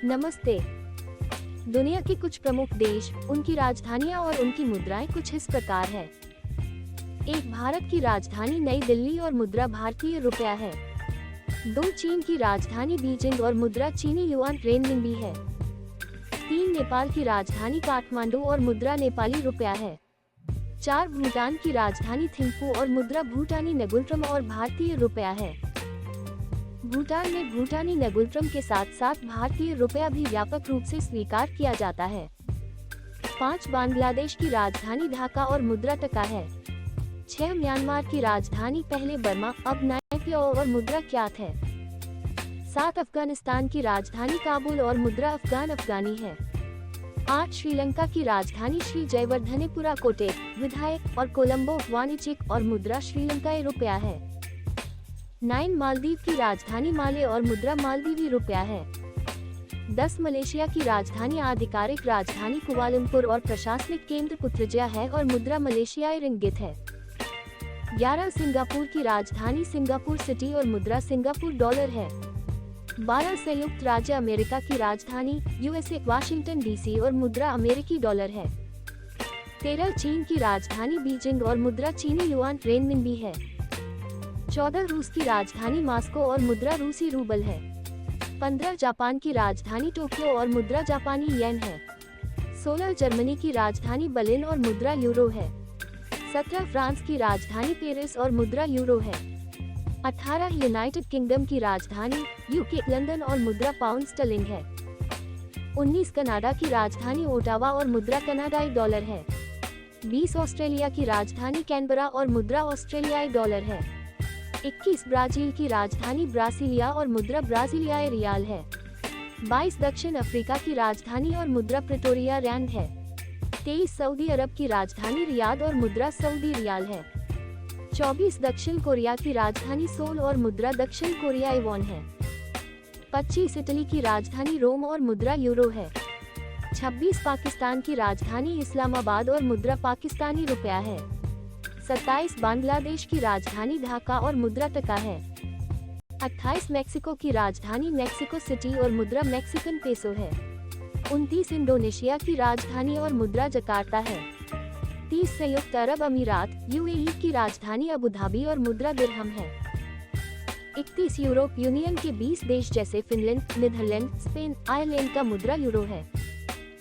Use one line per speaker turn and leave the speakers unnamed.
नमस्ते। दुनिया के कुछ प्रमुख देश, उनकी राजधानियां और उनकी मुद्राएं कुछ इस प्रकार है। एक, भारत की राजधानी नई दिल्ली और मुद्रा भारतीय रुपया है। 2, चीन की राजधानी बीजिंग और मुद्रा चीनी युआन रेनमिनबी है। 3, नेपाल की राजधानी काठमांडू और मुद्रा नेपाली रुपया है। 4, भूटान की राजधानी थिम्पू और मुद्रा भूटानी नगुल्ट्रम और भारतीय रुपया है। भूटान में भूटानी नगुल्ट्रम के साथ साथ भारतीय रुपया भी व्यापक रूप से स्वीकार किया जाता है। 5, बांग्लादेश की राजधानी ढाका और मुद्रा टका है। 6, म्यांमार की राजधानी पहले बर्मा अब नायपियो और मुद्रा क्यात है। 7, अफगानिस्तान की राजधानी काबुल और मुद्रा अफगान अफगानी है। 8, श्रीलंका की राजधानी श्री जयवर्धनेपुरा कोटे विधायक और कोलंबो वाणिज्यिक और मुद्रा श्रीलंकाई रुपया है। 9, मालदीव की राजधानी माले और मुद्रा मालदीवी रुपया है। 10, मलेशिया की राजधानी आधिकारिक राजधानी कुआलालंपुर और प्रशासनिक केंद्र पुत्रजया है और मुद्रा मलेशियाई रिंगित है। 11, सिंगापुर की राजधानी सिंगापुर सिटी और मुद्रा सिंगापुर डॉलर है। 12, संयुक्त राज्य अमेरिका की राजधानी यूएसए वाशिंगटन डीसी और मुद्रा अमेरिकी डॉलर है। 13, चीन की राजधानी बीजिंग और मुद्रा चीनी युआन रेनमिनबी है। 14, रूस की राजधानी मॉस्को और मुद्रा रूसी रूबल है। 15, जापान की राजधानी टोक्यो और मुद्रा जापानी येन है। 16, जर्मनी की राजधानी बर्लिन और मुद्रा यूरो है। 17, फ्रांस की राजधानी पेरिस और मुद्रा यूरो है। 18, यूनाइटेड किंगडम की राजधानी यूके लंदन और मुद्रा पाउंड स्टर्लिंग है। 19, कनाडा की राजधानी ओटावा और मुद्रा कनाडाई डॉलर है। 20, ऑस्ट्रेलिया की राजधानी कैनबरा और मुद्रा ऑस्ट्रेलियाई डॉलर है। 21, ब्राजील की राजधानी ब्रासिलिया और मुद्रा ब्राजीलियाई रियाल है। 22, दक्षिण अफ्रीका की राजधानी और मुद्रा प्रिटोरिया रैंड है। 23, सऊदी अरब की राजधानी रियाद और मुद्रा सऊदी रियाल है। 24, दक्षिण कोरिया की राजधानी सोल और मुद्रा दक्षिण कोरियाई वॉन है। 25, इटली की राजधानी रोम और मुद्रा यूरो है। 26, पाकिस्तान की राजधानी इस्लामाबाद और मुद्रा पाकिस्तानी रुपया है। 27, बांग्लादेश की राजधानी ढाका और मुद्रा टका है। 28, मेक्सिको की राजधानी मेक्सिको सिटी और मुद्रा मैक्सिकन पेसो है। 29, इंडोनेशिया की राजधानी और मुद्रा जकार्ता है। 30, संयुक्त अरब अमीरात यूएई की राजधानी अबू धाबी और मुद्रा दिरहम है। 31, यूरोप यूनियन के 20 देश जैसे फिनलैंड, नीदरलैंड, स्पेन, आयरलैंड का मुद्रा यूरो है।